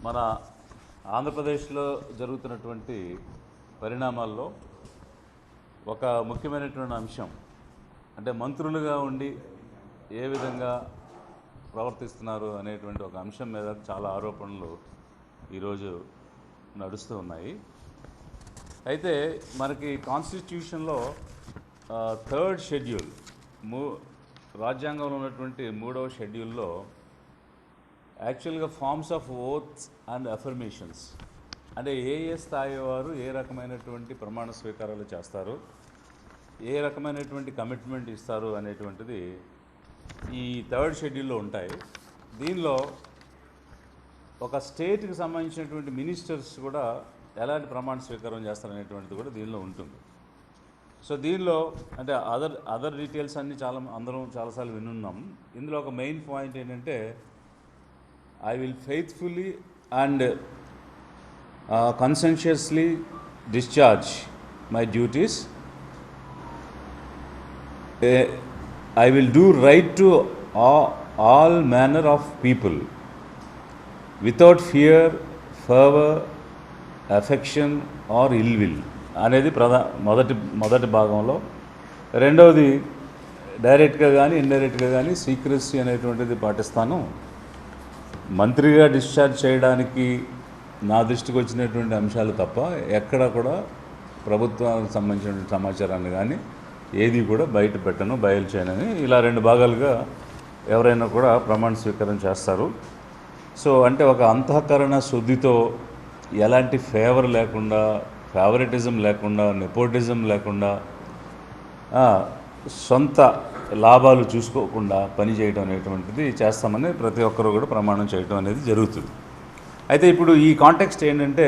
మన ఆంధ్రప్రదేశ్లో జరుగుతున్నటువంటి పరిణామాల్లో ఒక ముఖ్యమైనటువంటి అంశం అంటే మంత్రులుగా ఉండి ఏ విధంగా ప్రవర్తిస్తున్నారు అనేటువంటి ఒక అంశం మీద చాలా ఆరోపణలు ఈరోజు నడుస్తూ ఉన్నాయి. అయితే మనకి కాన్స్టిట్యూషన్లో థర్డ్ షెడ్యూల్ రాజ్యాంగంలో ఉన్నటువంటి 3వ షెడ్యూల్లో యాక్చువల్గా forms of oaths and affirmations అంటే ఏ స్థాయి వారు ఏ రకమైనటువంటి ప్రమాణ స్వీకారాలు చేస్తారు, ఏ రకమైనటువంటి కమిట్మెంట్ ఇస్తారు అనేటువంటిది ఈ థర్డ్ షెడ్యూల్లో ఉంటాయి. దీనిలో ఒక స్టేట్కి సంబంధించినటువంటి మినిస్టర్స్ కూడా ఎలాంటి ప్రమాణ స్వీకారం చేస్తారనేటువంటిది కూడా దీనిలో ఉంటుంది. సో దీనిలో అంటే అదర్ డీటెయిల్స్ అన్నీ అందరం చాలాసార్లు వినున్నాం. ఇందులో ఒక మెయిన్ పాయింట్ ఏంటంటే I will faithfully and conscientiously discharge my duties. I will do right to all manner of people without fear, fervor, affection or ill will. అనేది మొదటి భాగంలో. రెండవది డైరెక్ట్గా కానీ ఇండైరెక్ట్గా కానీ సీక్రెసీ అనేటువంటిది పాటిస్తాను. మంత్రిగా డిశ్చార్జ్ చేయడానికి నా దృష్టికి వచ్చినటువంటి అంశాలు తప్ప ఎక్కడ కూడా ప్రభుత్వానికి సంబంధించిన సమాచారాన్ని కానీ ఏది కూడా బయట పెట్టను, బయలు చేయనని ఇలా 2 భాగాలుగా ఎవరైనా కూడా ప్రమాణ స్వీకారం చేస్తారు. సో అంటే ఒక అంతఃకరణ శుద్ధితో ఎలాంటి ఫేవర్ లేకుండా, ఫేవరెటిజం లేకుండా, నెపోటిజం లేకుండా, సొంత లాభాలు చూసుకోకుండా పనిచేయడం అనేటువంటిది చేస్తామని ప్రతి ఒక్కరూ కూడా ప్రమాణం చేయడం అనేది జరుగుతుంది. అయితే ఇప్పుడు ఈ కాంటెక్స్ట్ ఏంటంటే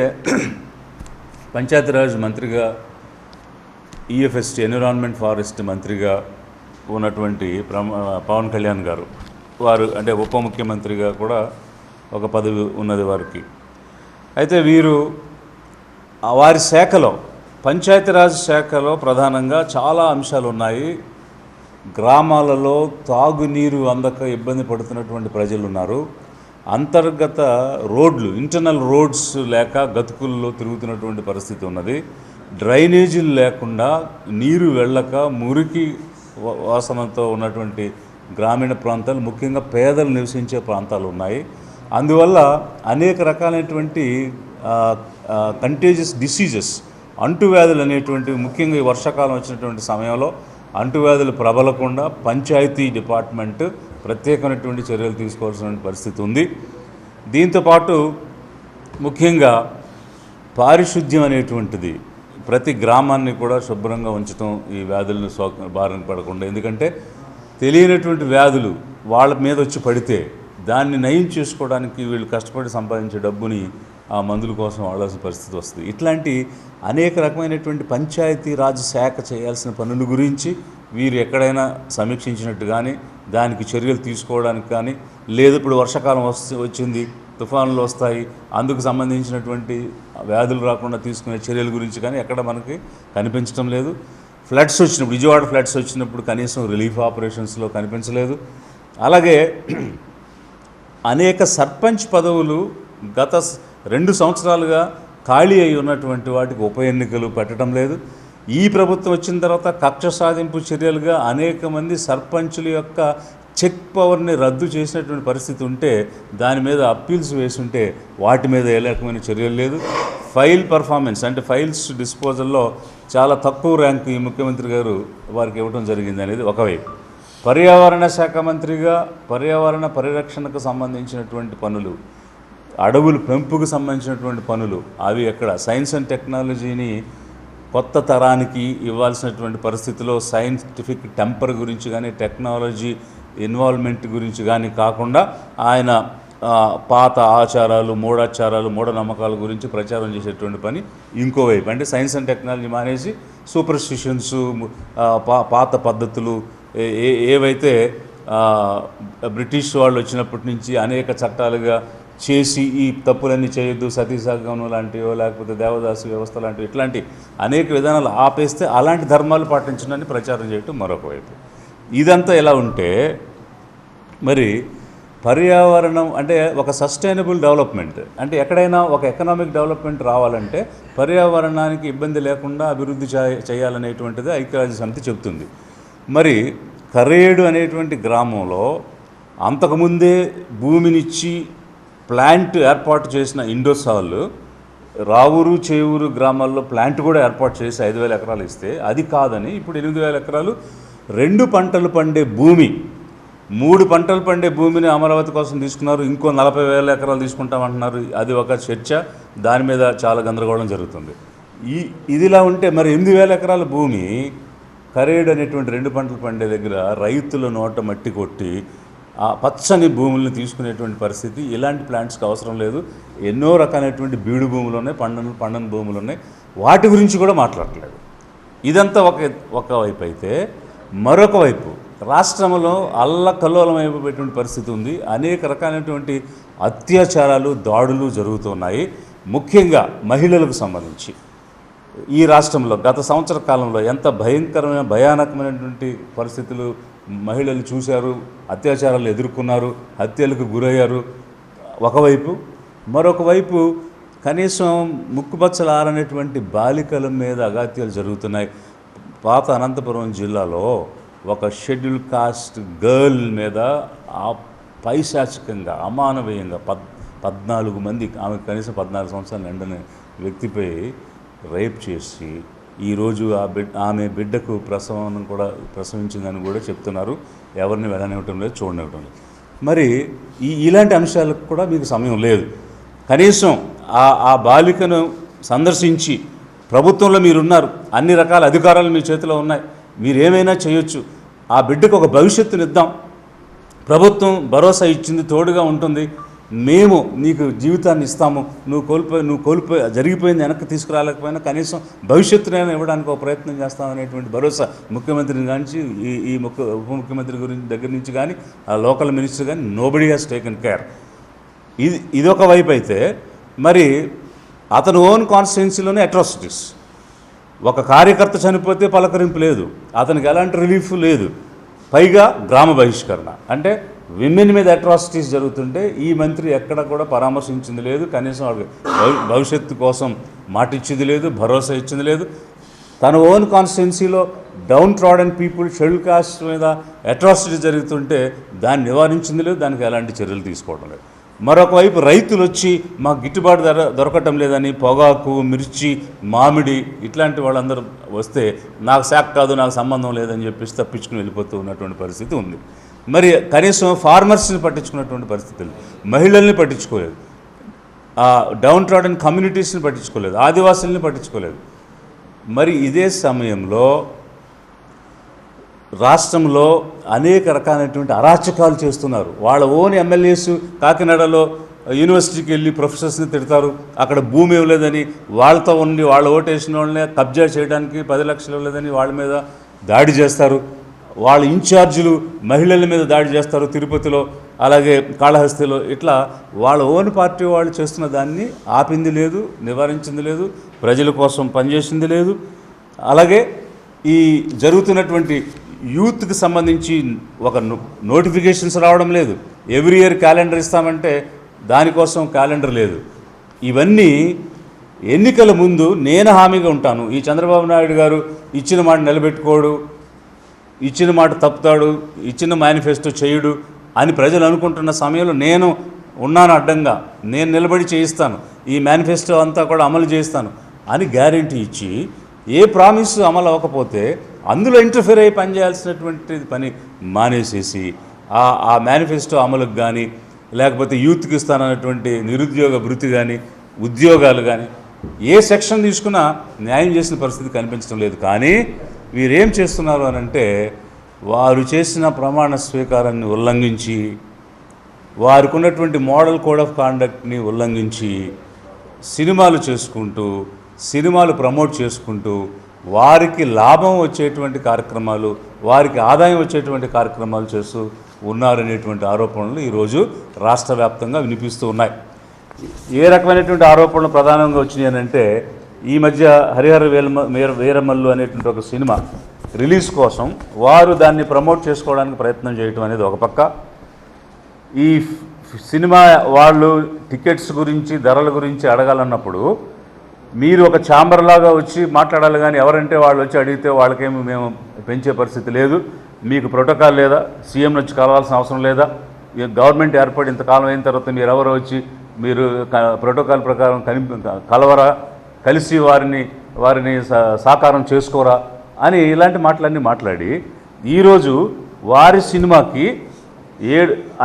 పంచాయతీరాజ్ మంత్రిగా, ఈఎఫ్ఎస్టీ ఎన్విరాన్మెంట్ ఫారెస్ట్ మంత్రిగా ఉన్నటువంటి పవన్ కళ్యాణ్ గారు, వారు అంటే ఉప ముఖ్యమంత్రిగా కూడా ఒక పదవి ఉన్నది వారికి. అయితే వీరు వారి శాఖలో, పంచాయతీరాజ్ శాఖలో ప్రధానంగా చాలా అంశాలు ఉన్నాయి. గ్రామాలలో తాగునీరు అందక ఇబ్బంది పడుతున్నటువంటి ప్రజలు ఉన్నారు. అంతర్గత రోడ్లు, ఇంటర్నల్ రోడ్స్ లేక గతుకుల్లో తిరుగుతున్నటువంటి పరిస్థితి ఉన్నది. డ్రైనేజీలు లేకుండా నీరు వెళ్ళక మురికి వాసనతో ఉన్నటువంటి గ్రామీణ ప్రాంతాలు, ముఖ్యంగా పేదలు నివసించే ప్రాంతాలు ఉన్నాయి. అందువల్ల అనేక రకాలైనటువంటి కంటేజియస్ డిసీజెస్, అంటువ్యాధులు అనేటువంటివి ముఖ్యంగా ఈ వర్షాకాలం వచ్చినటువంటి సమయంలో అంటువ్యాధులు ప్రబలకుండా పంచాయతీ డిపార్ట్మెంట్ ప్రత్యేకమైనటువంటి చర్యలు తీసుకోవాల్సిన పరిస్థితి ఉంది. దీంతోపాటు ముఖ్యంగా పారిశుద్ధ్యం అనేటువంటిది ప్రతి గ్రామాన్ని కూడా శుభ్రంగా ఉంచడం, ఈ వ్యాధులను బారిన పడకుండా. ఎందుకంటే తెలియనటువంటి వ్యాధులు వాళ్ళ మీద వచ్చి పడితే దాన్ని నయం చేసుకోవడానికి వీళ్ళు కష్టపడి సంపాదించే డబ్బుని ఆ మందుల కోసం వాడాల్సిన పరిస్థితి వస్తుంది. ఇట్లాంటి అనేక రకమైనటువంటి పంచాయతీ రాజ్ శాఖ చేయాల్సిన పనుల గురించి వీరు ఎక్కడైనా సమీక్షించినట్టు కానీ, దానికి చర్యలు తీసుకోవడానికి కానీ, లేదు ఇప్పుడు వర్షాకాలం వచ్చింది, తుఫానులు వస్తాయి, అందుకు సంబంధించినటువంటి వ్యాధులు రాకుండా తీసుకునే చర్యల గురించి కానీ ఎక్కడ మనకి కనిపించడం లేదు. ఫ్లడ్స్ వచ్చినప్పుడు, విజయవాడ ఫ్లడ్స్ వచ్చినప్పుడు కనీసం రిలీఫ్ ఆపరేషన్స్లో కనిపించలేదు. అలాగే అనేక సర్పంచ్ పదవులు గత 2 సంవత్సరాలుగా ఖాళీ అయి ఉన్నటువంటి వాటికి ఉప ఎన్నికలు పెట్టడం లేదు. ఈ ప్రభుత్వం వచ్చిన తర్వాత కక్ష సాధింపు చర్యలుగా అనేక మంది సర్పంచుల యొక్క చెక్ పవర్ని రద్దు చేసినటువంటి పరిస్థితి ఉంటే దాని మీద అప్పీల్స్ వేసుంటే వాటి మీద ఏ రకమైన చర్యలు లేదు. ఫైల్ పర్ఫార్మెన్స్ అంటే ఫైల్స్ డిస్పోజల్లో చాలా తక్కువ ర్యాంకు ఈ ముఖ్యమంత్రి గారు వారికి ఇవ్వడం జరిగింది అనేది ఒకవైపు. పర్యావరణ శాఖ మంత్రిగా పర్యావరణ పరిరక్షణకు సంబంధించినటువంటి పనులు, అడవుల పెంపుకు సంబంధించినటువంటి పనులు, అవి ఎక్కడ సైన్స్ అండ్ టెక్నాలజీని కొత్త తరానికి ఇవ్వాల్సినటువంటి పరిస్థితిలో సైంటిఫిక్ టెంపర్ గురించి కానీ, టెక్నాలజీ ఇన్వాల్వ్మెంట్ గురించి కానీ కాకుండా ఆయన పాత ఆచారాలు, మూఢనమ్మకాల గురించి ప్రచారం చేసేటువంటి పని ఇంకోవైపు. అంటే సైన్స్ అండ్ టెక్నాలజీ మానేసి సూపర్స్టిషన్స్, పాత పద్ధతులు ఏవైతే బ్రిటిష్ వాళ్ళు వచ్చినప్పటి నుంచి అనేక చట్టాలుగా చేసి ఈ తప్పులన్నీ చేయొద్దు, సతీసాగమనం లాంటివో లేకపోతే దేవదాసి వ్యవస్థ లాంటివి, ఇట్లాంటి అనేక విధానాలు ఆపేస్తే అలాంటి ధర్మాలు పాటించడానికి ప్రచారం చేయటం మరొక వైపు. ఇదంతా ఎలా ఉంటే మరి పర్యావరణం అంటే ఒక సస్టైనబుల్ డెవలప్మెంట్ అంటే ఎక్కడైనా ఒక ఎకనామిక్ డెవలప్మెంట్ రావాలంటే పర్యావరణానికి ఇబ్బంది లేకుండా అభివృద్ధి చేయాలనేటువంటిది ఐక్యరాజ్య సమితి చెబుతుంది. మరి కరేడు అనేటువంటి గ్రామంలో అంతకుముందే భూమినిచ్చి ప్లాంట్ ఏర్పాటు చేసిన ఇండోసాల్ రావూరు చేవూరు గ్రామాల్లో ప్లాంట్ కూడా ఏర్పాటు చేసి 5,000 ఎకరాలు ఇస్తే అది కాదని ఇప్పుడు 8,000 ఎకరాలు 2 పంటలు పండే భూమి 3 పంటలు పండే భూమిని అమరావతి కోసం తీసుకున్నారు. ఇంకో 40,000 ఎకరాలు తీసుకుంటామంటున్నారు. అది ఒక చర్చ, దాని మీద చాలా గందరగోళం జరుగుతుంది. ఇదిలా ఉంటే మరి 8,000 ఎకరాల భూమి కరేడు అనేటువంటి 2 పంటలు పండే దగ్గర రైతుల నోట మట్టి కొట్టి ఆ పచ్చని భూములను తీసుకునేటువంటి పరిస్థితి ఇలాంటి ప్లాంట్స్కి అవసరం లేదు. ఎన్నో రకాలైనటువంటి బీడు భూములు ఉన్నాయి, పండని భూములు ఉన్నాయి, వాటి గురించి కూడా మాట్లాడలేదు. ఇదంతా ఒక వైపు అయితే మరొక వైపు రాష్ట్రంలో అల్లకల్లోలమైపోయేటువంటి పరిస్థితి ఉంది. అనేక రకాలైనటువంటి అత్యాచారాలు, దాడులు జరుగుతున్నాయి. ముఖ్యంగా మహిళలకు సంబంధించి ఈ రాష్ట్రంలో గత సంవత్సర కాలంలో ఎంత భయానకమైనటువంటి పరిస్థితులు మహిళలు చూశారు, అత్యాచారాలు ఎదుర్కొన్నారు, హత్యలకు గురయ్యారు ఒకవైపు. మరొక వైపు కనీసం ముక్కుపచ్చలు ఆరనేటువంటి బాలికల మీద అఘాత్యాలు జరుగుతున్నాయి. పాత అనంతపురం జిల్లాలో ఒక షెడ్యూల్ కాస్ట్ గర్ల్ మీద పైశాచికంగా అమానవీయంగా 14 మంది, ఆమె కనీసం 14 సంవత్సరాలు నిండని వ్యక్తిపై రేప్ చేసి ఈరోజు ఆమె బిడ్డకు ప్రసవించిందని కూడా చెప్తున్నారు. ఎవరిని వెళ్ళనివ్వటం లేదు, చూడనివ్వటం లేదు. మరి ఇలాంటి అంశాలకు కూడా మీకు సమయం లేదు. కనీసం ఆ బాలికను సందర్శించి ప్రభుత్వంలో మీరున్నారు, అన్ని రకాల అధికారాలు మీ చేతిలో ఉన్నాయి, మీరేమైనా చేయొచ్చు, ఆ బిడ్డకు ఒక భవిష్యత్తునిద్దాం, ప్రభుత్వం భరోసా ఇచ్చింది, తోడుగా ఉంటుంది, మేము నీకు జీవితాన్ని ఇస్తాము, నువ్వు కోల్పోయి జరిగిపోయింది వెనక్కి తీసుకురాలేకపోయినా కనీసం భవిష్యత్తునైనా ఇవ్వడానికి ఒక ప్రయత్నం చేస్తామనేటువంటి భరోసా ముఖ్యమంత్రిని కానీ ఈ ఉప ముఖ్యమంత్రి దగ్గర నుంచి కానీ ఆ లోకల్ మినిస్టర్ కానీ నోబడీ హ్యాస్ టేకెన్ కేర్. ఇదొక వైపు అయితే మరి అతను ఓన్ కాన్స్టిట్యున్సీలోనే అట్రాసిటీస్. ఒక కార్యకర్త చనిపోతే పలకరింపు లేదు, అతనికి ఎలాంటి రిలీఫ్ లేదు, పైగా గ్రామ బహిష్కరణ. అంటే విమెన్ మీద అట్రాసిటీస్ జరుగుతుంటే ఈ మంత్రి ఎక్కడ కూడా పరామర్శించింది లేదు, కనీసం భవిష్యత్తు కోసం మాట ఇచ్చింది లేదు, భరోసా ఇచ్చింది లేదు. తన ఓన్ కాన్స్టిట్యున్సీలో down trodden people, schedule caste మీద అట్రాసిటీ జరుగుతుంటే దాన్ని నివారించింది లేదు, దానికి ఎలాంటి చర్యలు తీసుకోవడం లేదు. మరొక వైపు రైతులు వచ్చి మాకు గిట్టుబాటు ధర దొరకటం లేదని పొగాకు, మిర్చి, మామిడి ఇట్లాంటి వాళ్ళందరూ వస్తే నాకు శాఖ కాదు, నాకు సంబంధం లేదని చెప్పేసి తప్పించుకుని వెళ్ళిపోతూ ఉన్నటువంటి పరిస్థితి ఉంది. మరి కనీసం ఫార్మర్స్ని పట్టించుకున్నటువంటి పరిస్థితులు, మహిళల్ని పట్టించుకోలేదు, డౌన్ ట్రాడన్ కమ్యూనిటీస్ని పట్టించుకోలేదు, ఆదివాసుల్ని పట్టించుకోలేదు. మరి ఇదే సమయంలో రాష్ట్రంలో అనేక రకాలైనటువంటి అరాచకాలు చేస్తున్నారు. వాళ్ళ ఓన్ ఎమ్మెల్యేస్ కాకినాడలో యూనివర్సిటీకి వెళ్ళి ప్రొఫెసర్స్ని తిడతారు, అక్కడ భూమి ఇవ్వలేదని, వాళ్ళతో ఉండి వాళ్ళ ఓటేసిన వాళ్ళనే కబ్జా చేయడానికి 10 లక్షలు ఇవ్వలేదని వాళ్ళ మీద దాడి చేస్తారు. వాళ్ళ ఇన్ఛార్జీలు మహిళల మీద దాడి చేస్తారు తిరుపతిలో, అలాగే కాళహస్తిలో. ఇట్లా వాళ్ళ ఓన్ పార్టీ వాళ్ళు చేస్తున్న దాన్ని ఆపింది లేదు, నివారించింది లేదు, ప్రజల కోసం పనిచేసింది లేదు. అలాగే ఈ జరుగుతున్నటువంటి యూత్కి సంబంధించి ఒక నోటిఫికేషన్స్ రావడం లేదు. ఎవ్రీ ఇయర్ క్యాలెండర్ ఇస్తామంటే దానికోసం క్యాలెండర్ లేదు. ఇవన్నీ ఎన్నికల ముందు నేను హామీగా ఉంటాను, ఈ చంద్రబాబు నాయుడు గారు ఇచ్చిన మాట నిలబెట్టుకోడు, ఇచ్చిన మాట తప్పుతాడు, ఇచ్చిన మేనిఫెస్టో చేయుడు అని ప్రజలు అనుకుంటున్న సమయంలో నేను ఉన్నాను అడ్డంగా, నేను నిలబడి చేయిస్తాను, ఈ మేనిఫెస్టో అంతా కూడా అమలు చేస్తాను అని గ్యారెంటీ ఇచ్చి ఏ ప్రామిస్ అమలు అవ్వకపోతే అందులో ఇంటర్ఫియర్ అయ్యి పనిచేయాల్సినటువంటి పని మానేసేసి ఆ మేనిఫెస్టో అమలుకు కానీ లేకపోతే యూత్కి ఇస్తానన్నటువంటి నిరుద్యోగ భృతి కానీ ఉద్యోగాలు కానీ ఏ సెక్షన్ తీసుకున్నా న్యాయం చేసిన పరిస్థితి కనిపించడం లేదు. కానీ వీరేం చేస్తున్నారు అని అంటే వారు చేసిన ప్రమాణ స్వీకారాన్ని ఉల్లంఘించి, వారికి ఉన్నటువంటి మోడల్ కోడ్ ఆఫ్ కాండక్ట్ని ఉల్లంఘించి సినిమాలు చేసుకుంటూ, సినిమాలు ప్రమోట్ చేసుకుంటూ వారికి లాభం వచ్చేటువంటి కార్యక్రమాలు, వారికి ఆదాయం వచ్చేటువంటి కార్యక్రమాలు చేస్తూ ఉన్నారనేటువంటి ఆరోపణలు ఈరోజు రాష్ట్ర వ్యాప్తంగా వినిపిస్తూ ఉన్నాయి. ఏ రకమైనటువంటి ఆరోపణలు ప్రధానంగా వచ్చినాయి అని అంటే ఈ మధ్య హరిహర వీరమల్లు అనేటువంటి ఒక సినిమా రిలీజ్ కోసం వారు దాన్ని ప్రమోట్ చేసుకోవడానికి ప్రయత్నం చేయటం అనేది ఒక పక్క, ఈ సినిమా వాళ్ళు టికెట్స్ గురించి ధరల గురించి అడగాలన్నప్పుడు మీరు ఒక ఛాంబర్ లాగా వచ్చి మాట్లాడాలి, కానీ ఎవరంటే వాళ్ళు వచ్చి అడిగితే వాళ్ళకేమి మేము పెంచే పరిస్థితి లేదు, మీకు ప్రోటోకాల్ లేదా, సీఎం వచ్చి కలవాల్సిన అవసరం లేదా, గవర్నమెంట్ ఏర్పడి ఇంతకాలం అయిన తర్వాత మీరు ఎవరో వచ్చి మీరు ప్రోటోకాల్ ప్రకారం కలవరా, కలిసి వారిని సాకారం చేసుకోరా అని ఇలాంటి మాటలన్నీ మాట్లాడి ఈరోజు వారి సినిమాకి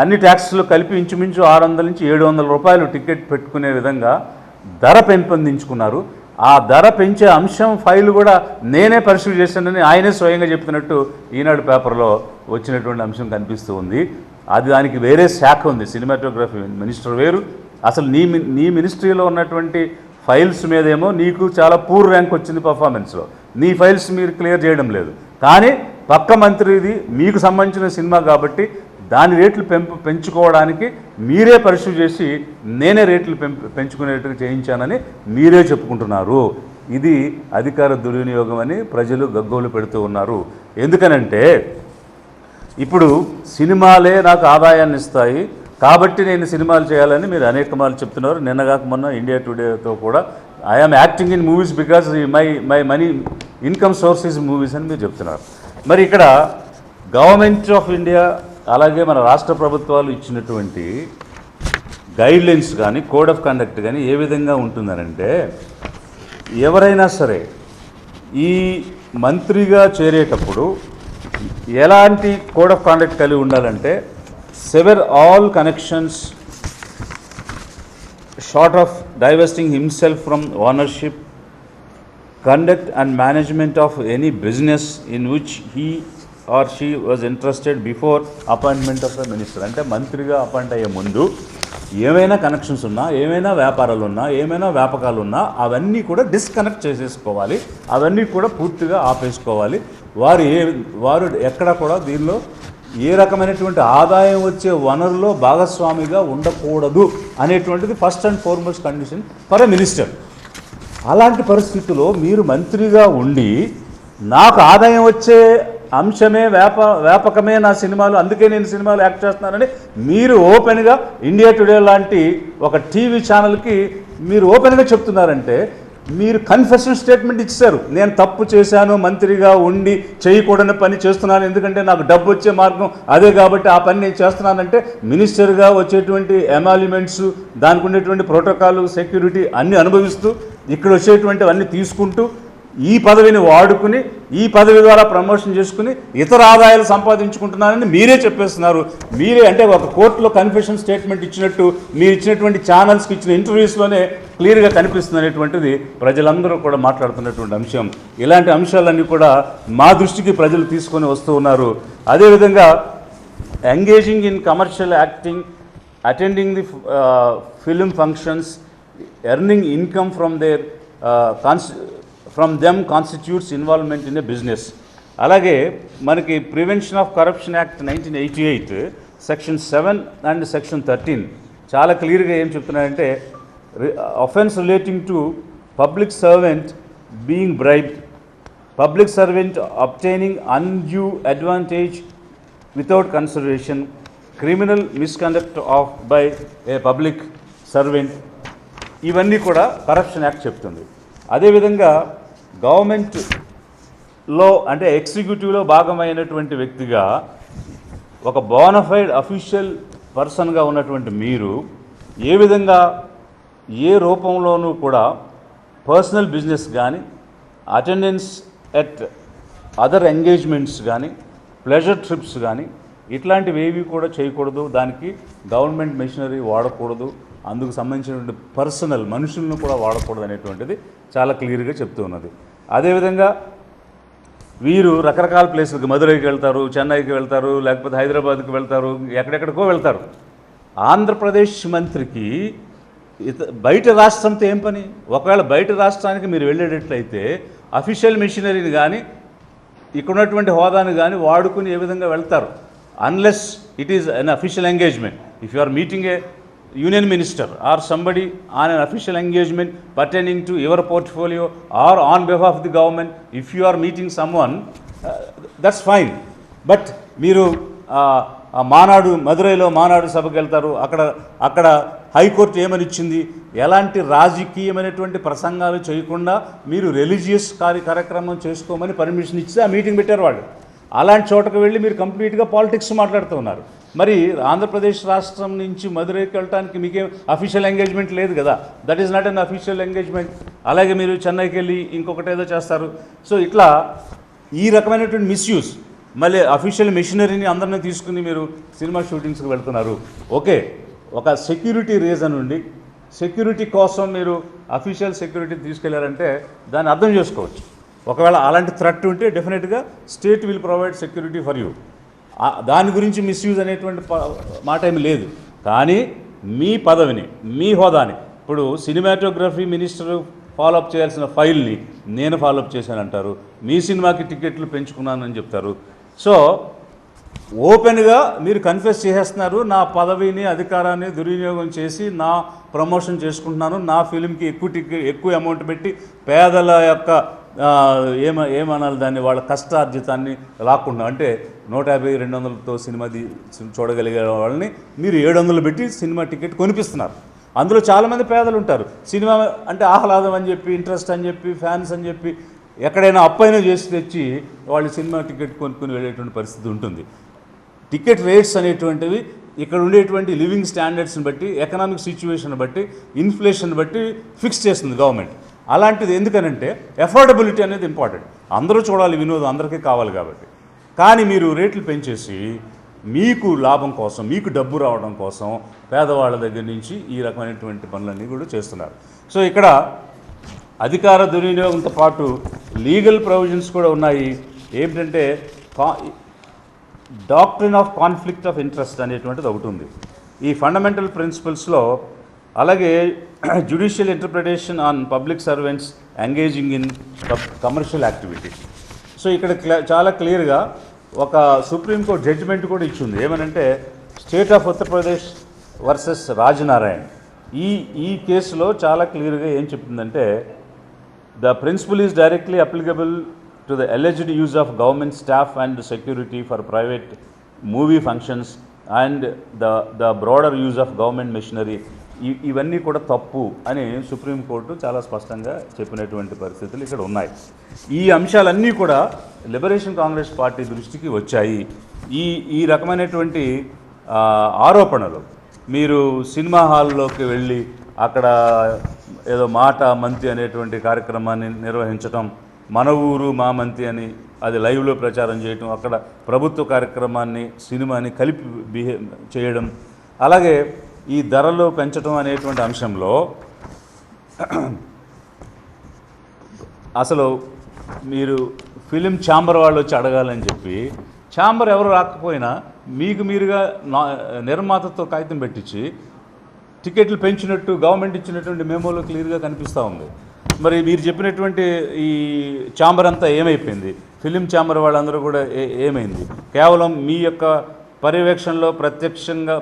అన్ని ట్యాక్స్లు కలిపి ఇంచుమించు 600 నుంచి 700 రూపాయలు టికెట్ పెట్టుకునే విధంగా ధర పెంపొందించుకున్నారు. ఆ ధర పెంచే అంశం ఫైల్ కూడా నేనే పరిశీలి చేశానని ఆయనే స్వయంగా చెప్తున్నట్టు ఈనాడు పేపర్లో వచ్చినటువంటి అంశం కనిపిస్తూ ఉంది. అది దానికి వేరే శాఖ ఉంది, సినిమాటోగ్రఫీ మినిస్టర్ వేరు. అసలు నీ మినిస్ట్రీలో ఉన్నటువంటి ఫైల్స్ మీదేమో నీకు చాలా పూర్ ర్యాంక్ వచ్చింది పర్ఫార్మెన్స్లో, నీ ఫైల్స్ మీరు క్లియర్ చేయడం లేదు. కానీ పక్క మంత్రిది మీకు సంబంధించిన సినిమా కాబట్టి దాని రేట్లు పెంచుకోవడానికి మీరే పరిశీలి చేసి నేనే రేట్లు పెంచుకునేట్టుగా చేయించానని మీరే చెప్పుకుంటున్నారు. ఇది అధికార దుర్వినియోగం అని ప్రజలు గగ్గోలు పెడుతూ ఉన్నారు. ఎందుకనంటే ఇప్పుడు సినిమాలే నాకు ఆదాయాన్ని ఇస్తాయి కాబట్టి నేను సినిమాలు చేయాలని మీరు అనేక మార్లు చెప్తున్నారు. నిన్నగాక మొన్న ఇండియా టుడేతో కూడా I'm acting in movies because my money income source is movies అని మీరు చెప్తున్నారు. మరి ఇక్కడ గవర్నమెంట్ ఆఫ్ ఇండియా అలాగే మన రాష్ట్ర ప్రభుత్వాలు ఇచ్చినటువంటి గైడ్లైన్స్ కానీ కోడ్ ఆఫ్ కండక్ట్ కానీ ఏ విధంగా ఉంటుందనంటే, ఎవరైనా సరే ఈ మంత్రిగా చేరేటప్పుడు ఎలాంటి కోడ్ ఆఫ్ కాండక్ట్ కలిగి ఉండాలంటే, sever all connections short of divesting himself from ownership, conduct and management of any business in which he or she was interested before appointment of the minister. అంటే మంత్రిగా అపాయింట్ అయ్యే ముందు ఏమైనా connections ఉన్నా, ఏమైనా వ్యాపారాలు ఉన్నా, ఏమైనా వ్యాపకాలు ఉన్నా అవన్నీ కూడా డిస్కనెక్ట్ చేసేసుకోవాలి, అవన్నీ కూడా పూర్తిగా ఆపేసుకోవాలి. వారు ఎక్కడ కూడా దీనిలో ఏ రకమైనటువంటి ఆదాయం వచ్చే వనరులో భాగస్వామిగా ఉండకూడదు అనేటువంటిది first and foremost condition for a minister. అలాంటి పరిస్థితుల్లో మీరు మంత్రిగా ఉండి నాకు ఆదాయం వచ్చే అంశమే వ్యాపకమే నా సినిమాలు, అందుకే నేను సినిమాలు యాక్ట్ చేస్తున్నానని మీరు ఓపెన్గా ఇండియా టుడే లాంటి ఒక టీవీ ఛానల్కి మీరు ఓపెన్గా చెప్తున్నారంటే మీరు కన్ఫెషన్ స్టేట్మెంట్ ఇచ్చారు. నేను తప్పు చేశాను, మంత్రిగా ఉండి చేయకూడని పని చేస్తున్నాను, ఎందుకంటే నాకు డబ్బు వచ్చే మార్గం అదే కాబట్టి ఆ పని నేను చేస్తున్నానంటే మినిస్టర్గా వచ్చేటువంటి ఎమాల్యుమెంట్స్, దానికి ఉండేటువంటి ప్రోటోకాల్, సెక్యూరిటీ అన్నీ అనుభవిస్తూ ఇక్కడ వచ్చేటువంటివన్నీ తీసుకుంటూ ఈ పదవిని వాడుకుని ఈ పదవి ద్వారా ప్రమోషన్ చేసుకుని ఇతర ఆదాయాలు సంపాదించుకుంటున్నారని మీరే చెప్పేస్తున్నారు. మీరే అంటే ఒక కోర్టులో కన్ఫెషన్ స్టేట్మెంట్ ఇచ్చినట్టు మీరు ఇచ్చినటువంటి ఛానల్స్కి ఇచ్చిన ఇంటర్వ్యూస్లోనే క్లియర్గా కనిపిస్తుంది అనేటువంటిది ప్రజలందరూ కూడా మాట్లాడుతున్నటువంటి అంశం. ఇలాంటి అంశాలన్నీ కూడా మా దృష్టికి ప్రజలు తీసుకొని వస్తూ ఉన్నారు. అదేవిధంగా engaging in commercial acting, attending the film functions, earning income from them constitutes involvement in a business. అలాగే మనకి prevention of corruption act 1988 section 7 and section 13 చాలా క్లియర్గా ఏం చెప్తున్నారంటే, offence relating to public servant being bribed, public servant obtaining undue advantage without consideration, criminal misconduct of by a public servant, ఇవన్నీ కూడా corruption act చెప్తుంది. అదేవిధంగా గవర్నమెంట్లో అంటే ఎగ్జిక్యూటివ్లో భాగమైనటువంటి వ్యక్తిగా ఒక బోనఫైడ్ అఫీషియల్ పర్సన్గా ఉన్నటువంటి మీరు ఏ విధంగా ఏ రూపంలోనూ కూడా పర్సనల్ బిజినెస్ కానీ, అటెండెన్స్ ఎట్ అదర్ ఎంగేజ్మెంట్స్ కానీ, ప్లెజర్ ట్రిప్స్ కానీ ఇట్లాంటివి ఏవి కూడా చేయకూడదు, దానికి గవర్నమెంట్ మెషినరీ వాడకూడదు, అందుకు సంబంధించినటువంటి పర్సనల్ మనుషులను కూడా వాడకూడదు అనేటువంటిది చాలా క్లియర్గా చెప్తూ ఉన్నది. అదేవిధంగా వీరు రకరకాల ప్లేసులకు మదురైకి వెళ్తారు, చెన్నైకి వెళ్తారు, లేకపోతే హైదరాబాద్కి వెళ్తారు, ఎక్కడెక్కడికో వెళ్తారు. ఆంధ్రప్రదేశ్ మంత్రికి బయట రాష్ట్రంతో ఏం పని? ఒకవేళ బయట రాష్ట్రానికి మీరు వెళ్ళేటట్లయితే అఫీషియల్ మిషనరీని కానీ ఇక్కడ ఉన్నటువంటి హోదాను కానీ వాడుకుని ఏ విధంగా వెళ్తారు? Unless it is unofficial engagement. If you are meeting a union minister or somebody on an official engagement pertaining to your portfolio or on behalf of the government, if you are meeting someone, that's fine. But మీరు మానాడు మదురైలో మానాడు సభకు వెళ్తారు, అక్కడ high court ఏమని ఇచ్చింది, ఎలాంటి రాజకీయమైనటువంటి ప్రసంగాలు చేయకుండా మీరు రిలీజియస్ కార్యక్రమం చేసుకోమని పర్మిషన్ ఇచ్చి ఆ మీటింగ్ పెట్టారు వాళ్ళు. అలాంటి చోటకు వెళ్ళి మీరు కంప్లీట్గా పాలిటిక్స్ మాట్లాడుతూ ఉన్నారు. మరి ఆంధ్రప్రదేశ్ రాష్ట్రం నుంచి మదురైకి వెళ్ళడానికి మీకేం అఫీషియల్ ఎంగేజ్మెంట్ లేదు కదా, that is not an official engagement. అలాగే మీరు చెన్నైకి వెళ్ళి ఇంకొకటి ఏదో చేస్తారు. సో ఇట్లా ఈ రకమైనటువంటి మిస్యూజ్, మళ్ళీ అఫీషియల్ మెషినరీని అందరినీ తీసుకుని మీరు సినిమా షూటింగ్స్కి వెళ్తున్నారు. ఓకే, ఒక సెక్యూరిటీ రీజన్ ఉండి సెక్యూరిటీ కోసం మీరు అఫీషియల్ సెక్యూరిటీ తీసుకెళ్లారంటే దాన్ని అర్థం చేసుకోవచ్చు. ఒకవేళ అలాంటి థ్రెట్ ఉంటే డెఫినెట్గా state will provide security for you. దాని గురించి మిస్యూజ్ అనేటువంటి మాట ఏమి లేదు. కానీ మీ పదవిని, మీ హోదాని, ఇప్పుడు సినిమాటోగ్రఫీ మినిస్టర్ ఫాలోఅప్ చేయాల్సిన ఫైల్ని నేను ఫాలోఅప్ చేశానంటారు, మీ సినిమాకి టికెట్లు పెంచుకున్నానని చెప్తారు. సో ఓపెన్గా మీరు కన్ఫెస్ చేసేస్తున్నారు, నా పదవిని అధికారాన్ని దుర్వినియోగం చేసి నా ప్రమోషన్ చేసుకుంటున్నాను, నా ఫిలింకి ఎక్కువ అమౌంట్ పెట్టి పేదల యొక్క ఏమనాలి దాన్ని, వాళ్ళ కష్టార్జితాన్ని లాక్కుండా, అంటే 150-200తో సినిమా చూడగలిగే వాళ్ళని మీరు 700 పెట్టి సినిమా టికెట్ కొనిపిస్తున్నారు. అందులో చాలామంది పేదలు ఉంటారు. సినిమా అంటే ఆహ్లాదం అని చెప్పి, ఇంట్రెస్ట్ అని చెప్పి, ఫ్యాన్స్ అని చెప్పి ఎక్కడైనా అప్పైనా చేసి తెచ్చి వాళ్ళు సినిమా టికెట్ కొనుక్కొని వెళ్ళేటువంటి పరిస్థితి ఉంటుంది. టికెట్ రేట్స్ అనేటువంటివి ఇక్కడ ఉండేటువంటి లివింగ్ స్టాండర్డ్స్ని బట్టి, ఎకనామిక్ సిచ్యువేషన్ బట్టి, ఇన్ఫ్లేషన్ బట్టి ఫిక్స్ చేస్తుంది గవర్నమెంట్. అలాంటిది ఎందుకనంటే అఫోర్డబిలిటీ అనేది ఇంపార్టెంట్. అందరూ చూడాలి, వినోదం అందరికీ కావాలి కాబట్టి. కానీ మీరు రేట్లు పెంచేసి మీకు లాభం కోసం, మీకు డబ్బు రావడం కోసం పేదవాళ్ళ దగ్గర నుంచి ఈ రకమైనటువంటి పనులన్నీ కూడా చేస్తున్నారు. సో ఇక్కడ అధికార దుర్వినియోగంతో పాటు లీగల్ ప్రొవిజన్స్ కూడా ఉన్నాయి. ఏమిటంటే doctrine of conflict of interest అనేటువంటిది ఒకటి ఉంది ఈ ఫండమెంటల్ ప్రిన్సిపల్స్లో. అలాగే judicial interpretation on public servants engaging in commercial activities. So ఇక్కడ చాలా క్లియర్గా ఒక సుప్రీంకోర్టు జడ్జిమెంట్ కూడా ఇచ్చింది. ఏమనంటే state of Uttar Pradesh versus Raj Narain. ఈ కేసులో చాలా క్లియర్గా ఏం చెప్తుందంటే, the principle is directly applicable to the alleged use of government staff and security for private movie functions and the broader use of government machinery. ఇవన్నీ కూడా తప్పు అని సుప్రీంకోర్టు చాలా స్పష్టంగా చెప్పినటువంటి పరిస్థితులు ఇక్కడ ఉన్నాయి. ఈ అంశాలన్నీ కూడా లిబరేషన్ కాంగ్రెస్ పార్టీ దృష్టికి వచ్చాయి. ఈ రకమైనటువంటి ఆరోపణలు, మీరు సినిమా హాల్లోకి వెళ్ళి అక్కడ ఏదో మాట మంతి అనేటువంటి కార్యక్రమాన్ని నిర్వహించటం, మన ఊరు మా మంతి అని అది లైవ్లో ప్రచారం చేయటం, అక్కడ ప్రభుత్వ కార్యక్రమాన్ని సినిమాని కలిపి చేయడం, అలాగే ఈ ధరలు పెంచడం అనేటువంటి అంశంలో అసలు మీరు ఫిలిం ఛాంబర్ వాళ్ళు వచ్చి అడగాలని చెప్పి, ఛాంబర్ ఎవరు రాకపోయినా మీకు మీరుగా నిర్మాతతో కాగితం పెట్టించి టికెట్లు పెంచినట్టు గవర్నమెంట్ ఇచ్చినటువంటి మెమోలో క్లియర్గా కనిపిస్తూ ఉంది. మరి మీరు చెప్పినటువంటి ఈ ఛాంబర్ అంతా ఏమైపోయింది? ఫిలిం ఛాంబర్ వాళ్ళందరూ కూడా ఏమైంది? కేవలం మీ యొక్క పర్యవేక్షణలో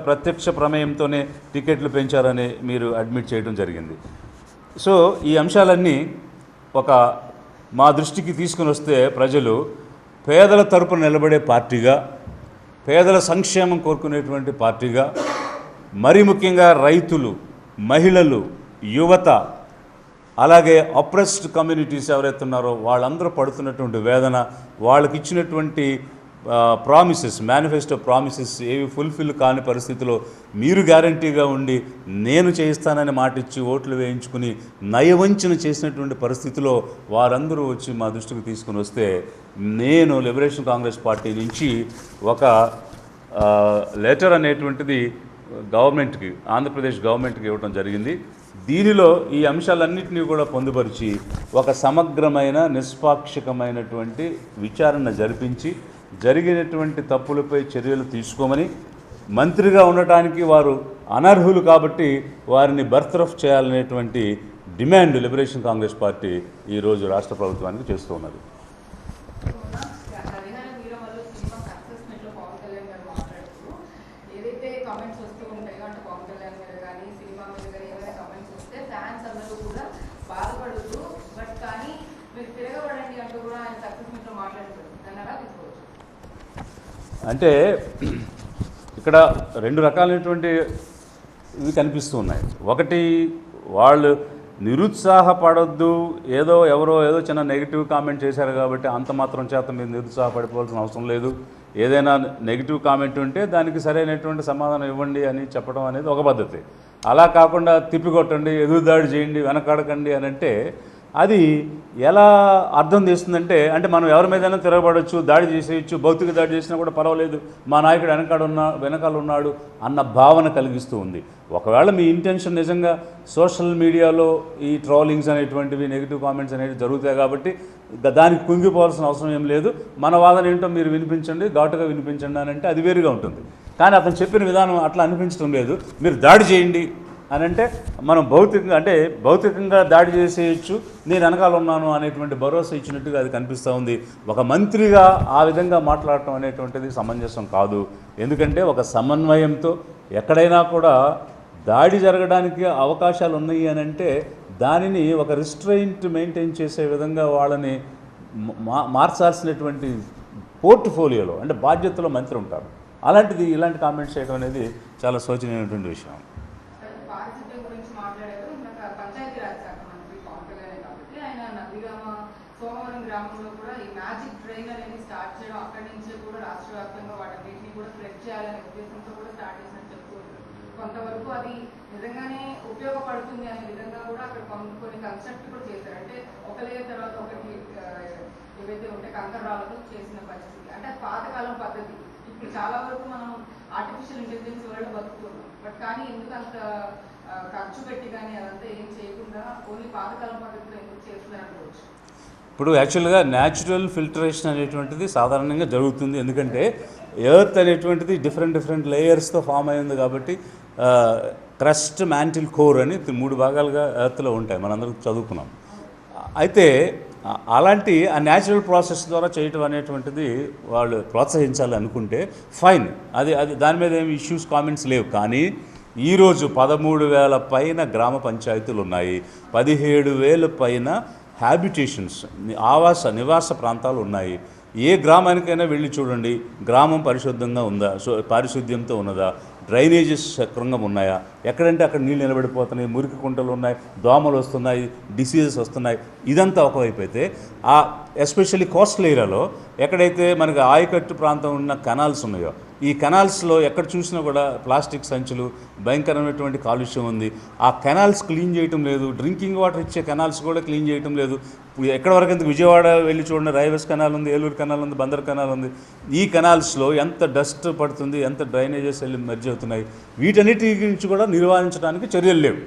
ప్రత్యక్ష ప్రమేయంతోనే టికెట్లు పెంచారని మీరు అడ్మిట్ చేయడం జరిగింది. సో ఈ అంశాలన్నీ మా దృష్టికి తీసుకుని వస్తే ప్రజలు పేదల తరపున నిలబడే పార్టీగా, పేదల సంక్షేమం కోరుకునేటువంటి పార్టీగా, మరీ ముఖ్యంగా రైతులు, మహిళలు, యువత, అలాగే అప్రెస్డ్ కమ్యూనిటీస్ ఎవరైతే ఉన్నారో వాళ్ళందరూ పడుతున్నటువంటి వేదన, వాళ్ళకి ఇచ్చినటువంటి ప్రామిసెస్, మేనిఫెస్టో ప్రామిసెస్ ఏవి ఫుల్ఫిల్ కాని పరిస్థితిలో మీరు గ్యారంటీగా ఉండి నేను చేయిస్తానని మాటిచ్చి ఓట్లు వేయించుకుని నయవంచన చేసినటువంటి పరిస్థితిలో వారందరూ వచ్చి మా దృష్టికి తీసుకుని వస్తే, నేను లిబరేషన్ కాంగ్రెస్ పార్టీ నుంచి ఒక లెటర్ అనేటువంటిది గవర్నమెంట్కి, ఆంధ్రప్రదేశ్ గవర్నమెంట్కి ఇవ్వడం జరిగింది. దీనిలో ఈ అంశాలన్నింటినీ కూడా పొందుపరిచి ఒక సమగ్రమైన నిష్పాక్షికమైనటువంటి విచారణ జరిపించి జరిగినటువంటి తప్పులపై చర్యలు తీసుకోమని, మంత్రిగా ఉండటానికి వారు అనర్హులు కాబట్టి వారిని బర్తరఫ్ చేయాలనేటువంటి డిమాండ్ లిబరేషన్ కాంగ్రెస్ పార్టీ ఈరోజు రాష్ట్ర ప్రభుత్వానికి చేస్తూ ఉన్నది. అంటే ఇక్కడ రెండు రకాలైనటువంటి ఇవి కనిపిస్తూ ఉన్నాయి. ఒకటి, వాళ్ళు నిరుత్సాహపడొద్దు, ఎవరో చిన్న నెగిటివ్ కామెంట్ చేశారు కాబట్టి అంత మాత్రం చేత మీరు నిరుత్సాహపడిపోవాల్సిన అవసరం లేదు, ఏదైనా నెగిటివ్ కామెంట్ ఉంటే దానికి సరైనటువంటి సమాధానం ఇవ్వండి అని చెప్పడం అనేది ఒక పద్ధతి. అలా కాకుండా తిప్పికొట్టండి, ఎదురుదాడి చేయండి, వెనకాడకండి అని అంటే అది ఎలా అర్థం చేస్తుందంటే, అంటే మనం ఎవరి మీదైనా తిరగబడవచ్చు, దాడి చేసేయచ్చు, భౌతిక దాడి చేసినా కూడా పర్వాలేదు, మా నాయకుడు వెనకాల ఉన్నాడు అన్న భావన కలిగిస్తూ ఉంది. ఒకవేళ మీ ఇంటెన్షన్ నిజంగా సోషల్ మీడియాలో ఈ ట్రోలింగ్స్ అనేటువంటివి, నెగిటివ్ కామెంట్స్ అనేవి జరుగుతాయి కాబట్టి దానికి కుంగిపోవాల్సిన అవసరం ఏం లేదు, మన వాదన ఏంటో మీరు వినిపించండి, ఘాటుగా వినిపించండి అని అంటే అది వేరుగా ఉంటుంది. కానీ అతను చెప్పిన విధానం అట్లా అనిపించడం లేదు. మీరు దాడి చేయండి అని అంటే మనం భౌతికంగా దాడి చేసేయచ్చు, నేను వెనకాల ఉన్నాను అనేటువంటి భరోసా ఇచ్చినట్టుగా అది కనిపిస్తూ ఉంది. ఒక మంత్రిగా ఆ విధంగా మాట్లాడటం అనేటువంటిది సమంజసం కాదు. ఎందుకంటే ఒక సమన్వయంతో ఎక్కడైనా కూడా దాడి జరగడానికి అవకాశాలు ఉన్నాయి అని అంటే దానిని ఒక రిస్ట్రెయింట్ మెయింటైన్ చేసే విధంగా వాళ్ళని మార్చాల్సినటువంటి పోర్ట్ఫోలియోలో, అంటే బాధ్యతలో మంత్రి ఉంటారు. అలాంటిది ఇలాంటి కామెంట్స్ చేయడం అనేది చాలా శోచనీయమైనటువంటి విషయం. గ్రామంలో కూడా ఈ మ్యాజిక్ ట్రైన్ అనేది స్టార్ట్ చేయడం, అక్కడి నుంచే కూడా రాష్ట్ర వ్యాప్తంగా వాటన్నిటిని కూడా స్ప్రెడ్ చేయాలనే ఉద్దేశంతో కూడా స్టార్ట్ చేసినట్టు చెప్తున్నారు. కొంతవరకు అది నిజంగానే ఉపయోగపడుతుంది అనే విధంగా కూడా అక్కడ కొన్ని కన్స్ట్రక్ట్ కూడా చేశారు. అంటే ఒక లేయర్ తర్వాత ఒకటి ఏవైతే ఉంటే కంకరాలతో చేసిన పరిస్థితి, అంటే పాతకాలం పద్ధతి. ఇప్పుడు చాలా వరకు మనం ఆర్టిఫిషియల్ ఇంటెలిజెన్స్ వల్ల బతుకుతున్నాం, బట్ కానీ ఎందుకు అంత ఖర్చు పెట్టి కానీ అదంతా ఏం చేయకుండా ఓన్లీ పాతకాలం పద్ధతిలో ఎందుకు చేస్తున్నారు అనుకోవచ్చు. ఇప్పుడు యాక్చువల్గా న్యాచురల్ ఫిల్టరేషన్ అనేటువంటిది సాధారణంగా జరుగుతుంది. ఎందుకంటే ఎర్త్ అనేటువంటిది డిఫరెంట్ లేయర్స్తో ఫామ్ అయింది కాబట్టి క్రస్ట్, మ్యాంటిల్, కోర్ అని 3 భాగాలుగా ఎర్త్లో ఉంటాయి, మనందరం చదువుకున్నాం. అయితే అలాంటి ఆ న్యాచురల్ ప్రాసెస్ ద్వారా చేయటం అనేటువంటిది వాళ్ళు ప్రోత్సహించాలి అనుకుంటే ఫైన్, అది దాని మీద ఏమి ఇష్యూస్, కామెంట్స్ లేవు. కానీ ఈరోజు 13,000 పైన గ్రామ పంచాయతీలు ఉన్నాయి, 17,000 పైన హ్యాబిటేషన్స్, నివాస ప్రాంతాలు ఉన్నాయి. ఏ గ్రామానికైనా వెళ్ళి చూడండి, గ్రామం పరిశుద్ధంగా ఉందా, పారిశుద్ధ్యంతో ఉన్నదా, డ్రైనేజెస్ సక్రమంగా ఉన్నాయా, ఎక్కడంటే అక్కడ నీళ్ళు నిలబడిపోతున్నాయి, మురికి కుంటలు ఉన్నాయి, దోమలు వస్తున్నాయి, డిసీజెస్ వస్తున్నాయి. ఇదంతా ఒకవైపు అయితే ఎస్పెషల్లీ కోస్టల్ ఏరియాలో ఎక్కడైతే మనకి ఆయకట్టు ప్రాంతం ఉన్న కెనాల్స్ ఉన్నాయో, ఈ కెనాల్స్లో ఎక్కడ చూసినా కూడా ప్లాస్టిక్ సంచులు, భయంకరమైనటువంటి కాలుష్యం ఉంది. ఆ కెనాల్స్ క్లీన్ చేయటం లేదు, డ్రింకింగ్ వాటర్ ఇచ్చే కెనాల్స్ కూడా క్లీన్ చేయటం లేదు. ఎక్కడ వరకు ఎందుకు విజయవాడ వెళ్ళి చూడండి, రైవస్ కెనాల్ ఉంది, ఏలూరు కెనాల్ ఉంది, బందర్ కెనాల్ ఉంది. ఈ కెనాల్స్లో ఎంత డస్ట్ పడుతుంది, ఎంత డ్రైనేజెస్ వెళ్ళి మెర్జ్ అవుతున్నాయి. వీటన్నిటి గురించి కూడా నిర్వహించడానికి చర్యలు లేవు.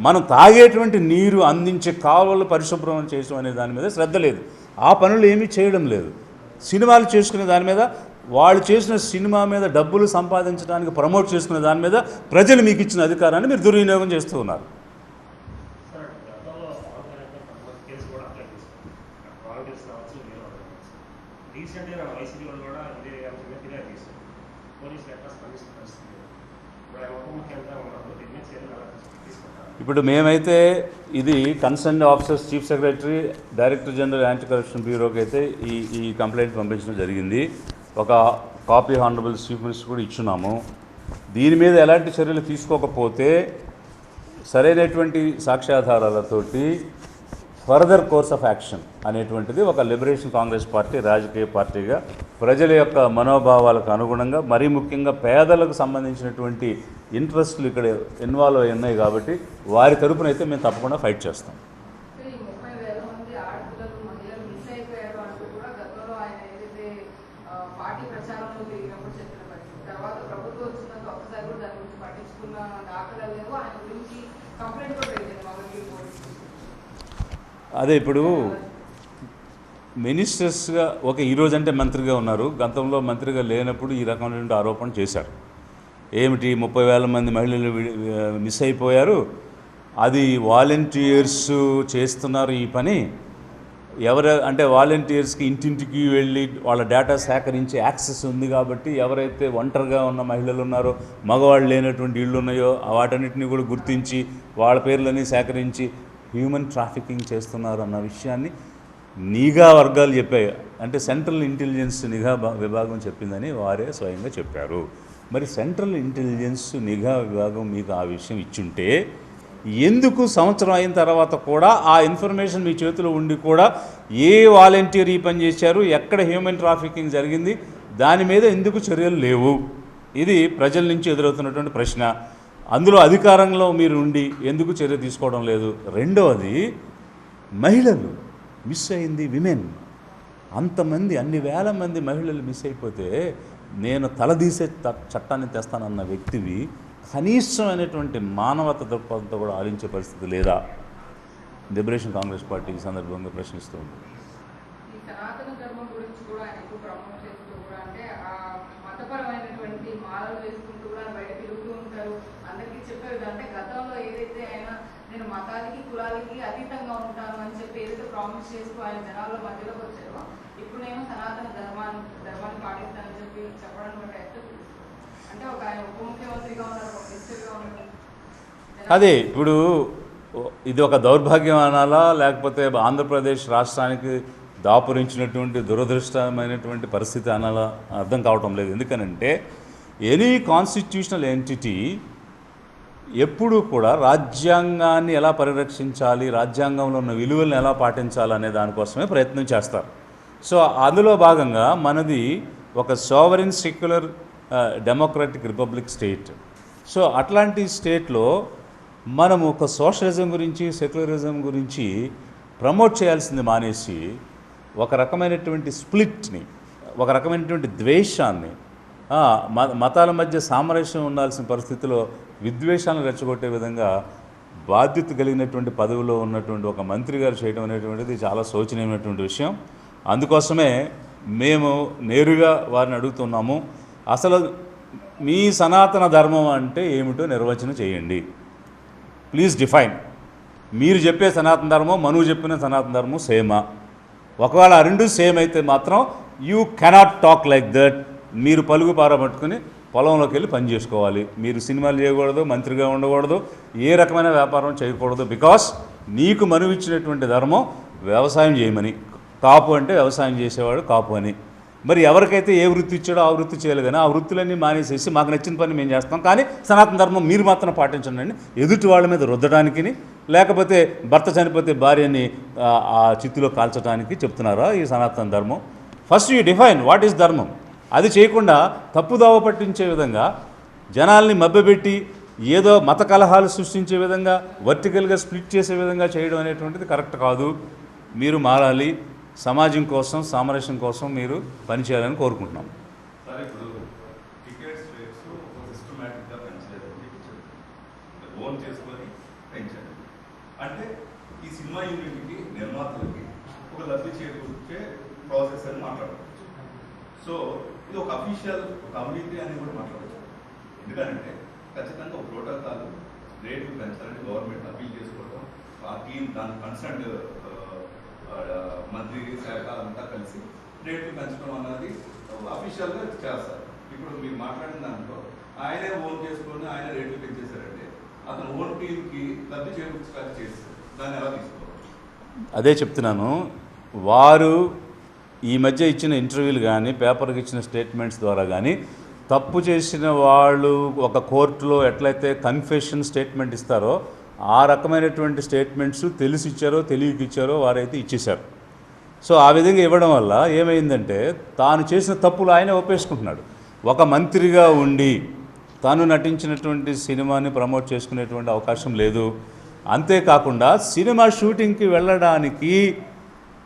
మనం తాగేటువంటి నీరు అందించే కాలువలు పరిశుభ్రం చేయడం అనే దాని మీద శ్రద్ధ లేదు. ఆ పనులు ఏమీ చేయడం లేదు. సినిమాలు చేసుకునే దాని మీద, వాళ్ళు చేసిన సినిమా మీద డబ్బులు సంపాదించడానికి ప్రమోట్ చేసుకునే దాని మీద ప్రజలు మీకు ఇచ్చిన అధికారాన్ని మీరు దుర్వినియోగం చేస్తూ ఉన్నారు. ఇప్పుడు మేమైతే ఇది concern officers, chief secretary, director general anti corruption బ్యూరోకి అయితే ఈ కంప్లైంట్ పంపించడం జరిగింది. ఒక కాపీ హానరబుల్ చీఫ్ మినిస్టర్ కూడా ఇచ్చున్నాము. దీని మీద ఎలాంటి చర్యలు తీసుకోకపోతే సరైనటువంటి సాక్ష్యాధారాలతోటి ఫర్దర్ కోర్స్ ఆఫ్ యాక్షన్ అనేటువంటిది ఒక లిబరేషన్ కాంగ్రెస్ పార్టీ రాజకీయ పార్టీగా ప్రజల యొక్క మనోభావాలకు అనుగుణంగా, మరీ ముఖ్యంగా పేదలకు సంబంధించినటువంటి ఇంట్రెస్ట్లు ఇక్కడ ఇన్వాల్వ్ అయి ఉన్నాయి కాబట్టి వారి తరపునైతే మేము తప్పకుండా ఫైట్ చేస్తాం. అదే ఇప్పుడు మినిస్టర్స్గా ఈరోజు అంటే మంత్రిగా ఉన్నారు, గతంలో మంత్రిగా లేనప్పుడు ఈ రకమైనటువంటి ఆరోపణ చేశారు. ఏమిటి 30,000 మంది మహిళలు మిస్ అయిపోయారు, అది వాలంటీర్స్ చేస్తున్నారు ఈ పని, అంటే వాలంటీర్స్కి ఇంటింటికి వెళ్ళి వాళ్ళ డేటా సేకరించి యాక్సెస్ ఉంది కాబట్టి ఎవరైతే ఒంటరిగా ఉన్న మహిళలు ఉన్నారో, మగవాళ్ళు లేనటువంటి ఇళ్ళు ఉన్నాయో వాటన్నిటిని కూడా గుర్తించి వాళ్ళ పేర్లని సేకరించి హ్యూమన్ ట్రాఫికింగ్ చేస్తున్నారు అన్న విషయాన్ని నిఘా వర్గాలు చెప్పాయి. అంటే సెంట్రల్ ఇంటెలిజెన్స్ నిఘా విభాగం చెప్పిందని వారే స్వయంగా చెప్పారు. మరి సెంట్రల్ ఇంటెలిజెన్స్ నిఘా విభాగం మీకు ఆ విషయం ఇచ్చుంటే ఎందుకు సంవత్సరం అయిన తర్వాత కూడా ఆ ఇన్ఫర్మేషన్ మీ చేతిలో ఉండి కూడా ఏ వాలంటీర్ ఈ పని చేశారు, ఎక్కడ హ్యూమన్ ట్రాఫికింగ్ జరిగింది, దాని మీద ఎందుకు చర్యలు లేవు? ఇది ప్రజల నుంచి ఎదురవుతున్నటువంటి ప్రశ్న. అందులో అధికారంలో మీరు ఉండి ఎందుకు చర్య తీసుకోవడం లేదు? రెండవది, మహిళలు మిస్ అయింది, విమెన్ అంతమంది, అన్ని వేల మంది మహిళలు మిస్ అయిపోతే నేను తలదీసే చట్టాన్ని తెస్తానన్న వ్యక్తివి కనీసమైనటువంటి మానవత దృక్పథంతో కూడా ఆలోచించే పరిస్థితి లేదా? లిబరేషన్ కాంగ్రెస్ పార్టీ ఈ సందర్భంగా ప్రశ్నిస్తుంది. ఈ సనాతన ధర్మం గురించి కూడా ఆయన ఎక్కువ ప్రమోట్ చేస్తూ కూడా, అంటే ఆ మతపరమైనటువంటి మాలలు వేసుకుంటూ కూడా బయట తిరుగుతూ ఉంటారు. అందరికీ చెప్పేది అంటే గతంలో ఏదైతే ఆయన నేను మతానికి కులాలకి అతీతంగా ఉంటాను అని చెప్పి ఏదైతే ప్రామిస్ చేస్తూ ఆయన జనాల మధ్యలోకి వచ్చారో, ఇప్పుడు నేను సనాతన ధర్మాన్ని పాటిస్తానని చెప్పి చెప్పడం బట్టి అంటే ఒక ఆయన ఉప ముఖ్యమంత్రిగా ఉన్నారు, ఒక మినిస్టర్గా ఉన్నారు. అదే ఇప్పుడు ఇది ఒక దౌర్భాగ్యం అనాలా, లేకపోతే ఆంధ్రప్రదేశ్ రాష్ట్రానికి దాపురించినటువంటి దురదృష్టమైనటువంటి పరిస్థితి అనాలా అర్థం కావటం లేదు. ఎందుకనంటే ఎనీ కాన్స్టిట్యూషనల్ ఎంటిటీ ఎప్పుడూ కూడా రాజ్యాంగాన్ని ఎలా పరిరక్షించాలి, రాజ్యాంగంలో ఉన్న విలువలను ఎలా పాటించాలి అనే దానికోసమే ప్రయత్నం చేస్తారు. సో అందులో భాగంగా మనది ఒక sovereign secular democratic republic state. So అట్లాంటి స్టేట్లో మనము ఒక సోషలిజం గురించి, సెక్యులరిజం గురించి ప్రమోట్ చేయాల్సింది మానేసి ఒక రకమైనటువంటి స్ప్లిట్ని, ఒక రకమైనటువంటి ద్వేషాన్ని, మతాల మధ్య సామరస్యం ఉండాల్సిన పరిస్థితిలో విద్వేషాలను రెచ్చగొట్టే విధంగా బాధ్యత కలిగినటువంటి పదవిలో ఉన్నటువంటి ఒక మంత్రి గారు చేయడం అనేటువంటిది చాలా శోచనీయమైనటువంటి విషయం. అందుకోసమే మేము నేరుగా వారిని అడుగుతున్నాము, అసలు మీ సనాతన ధర్మం అంటే ఏమిటో నిర్వచనం చేయండి, ప్లీజ్ డిఫైన్. మీరు చెప్పే సనాతన ధర్మం, మనువు చెప్పిన సనాతన ధర్మం సేమా? ఒకవేళ ఆ రెండు సేమ్ అయితే మాత్రం you cannot talk like that. మీరు పలుగు పారబట్టుకుని పొలంలోకి వెళ్ళి పని చేసుకోవాలి. మీరు సినిమాలు చేయకూడదు, మంత్రిగా ఉండకూడదు, ఏ రకమైన వ్యాపారం చేయకూడదు. బికాస్ నీకు మనువు ఇచ్చినటువంటి ధర్మం వ్యవసాయం చేయమని. కాపు అంటే వ్యవసాయం చేసేవాడు కాపు అని. మరి ఎవరికైతే ఏ వృత్తి ఇచ్చాడో ఆ వృత్తి చేయాలి, కానీ ఆ వృత్తులన్నీ మానేసేసి మాకు నచ్చిన పని మేము చేస్తాం, కానీ సనాతన ధర్మం మీరు మాత్రం పాటించండి అని ఎదుటి వాళ్ళ మీద రుద్దడానికి, లేకపోతే భర్త చనిపోతే భార్యని ఆ చిత్తులో కాల్చడానికి చెప్తున్నారా ఈ సనాతన ధర్మం? First you define what is ధర్మం. అది చేయకుండా తప్పుదావ పట్టించే విధంగా, జనాల్ని మభ్యపెట్టి ఏదో మత కలహాలు సృష్టించే విధంగా, వర్టికల్గా స్ప్లిట్ చేసే విధంగా చేయడం అనేటువంటిది కరెక్ట్ కాదు. మీరు మారాలి, సమాజం కోసం, సామరస్యం కోసం మీరు పనిచేయాలని కోరుకుంటున్నాం. సార్, ఇప్పుడు టికెట్స్ రేట్స్ సిస్టమేటిక్గా పెంచలేదండి, ఓన్ చేసుకొని పెంచారు. అంటే ఈ సినిమా యూనిట్కి, నిర్మాతలకి ఒక లబ్ధి చేకూర్చే ప్రాసెస్ అని మాట్లాడుకోవచ్చు. సో ఇది ఒక అఫీషియల్, ఒక అవినీతి అని కూడా మాట్లాడవచ్చు. ఎందుకంటే ఖచ్చితంగా ఒక ప్రోటోకాల్ రేట్లు పెంచాలని గవర్నమెంట్ అపీల్ చేసుకోవడం, ఆ టీం దాని కన్సర్న్ మంత్రి శాఖ అంతా కలిసి రేట్లు పెంచడం అన్నది అఫీషియల్గా చేస్తారు. ఇప్పుడు మీరు మాట్లాడిన దాంట్లో ఆయనే ఓన్ చేసుకొని ఆయన రేట్లు పెంచేశారంటే అతను ఓన్ టీంకి లబ్ధి చేకూర్చడానికి చేస్తారు. దాన్ని ఎలా తీసుకోవాలి? అదే చెప్తున్నాను. వారు ఈ మధ్య ఇచ్చిన ఇంటర్వ్యూలు కానీ, పేపర్కి ఇచ్చిన స్టేట్మెంట్స్ ద్వారా కానీ, తప్పు చేసిన వాళ్ళు ఒక కోర్టులో ఎట్లయితే కన్ఫెషన్ స్టేట్మెంట్ ఇస్తారో ఆ రకమైనటువంటి స్టేట్మెంట్స్ తెలిసి ఇచ్చారో తెలియక ఇచ్చారో వారైతే ఇచ్చేశారు. సో ఆ విధంగా ఇవ్వడం వల్ల ఏమైందంటే తాను చేసిన తప్పులు ఆయనే ఒప్పేసుకుంటున్నాడు. ఒక మంత్రిగా ఉండి తాను నటించినటువంటి సినిమాని ప్రమోట్ చేసుకునేటువంటి అవకాశం లేదు. అంతేకాకుండా సినిమా షూటింగ్కి వెళ్ళడానికి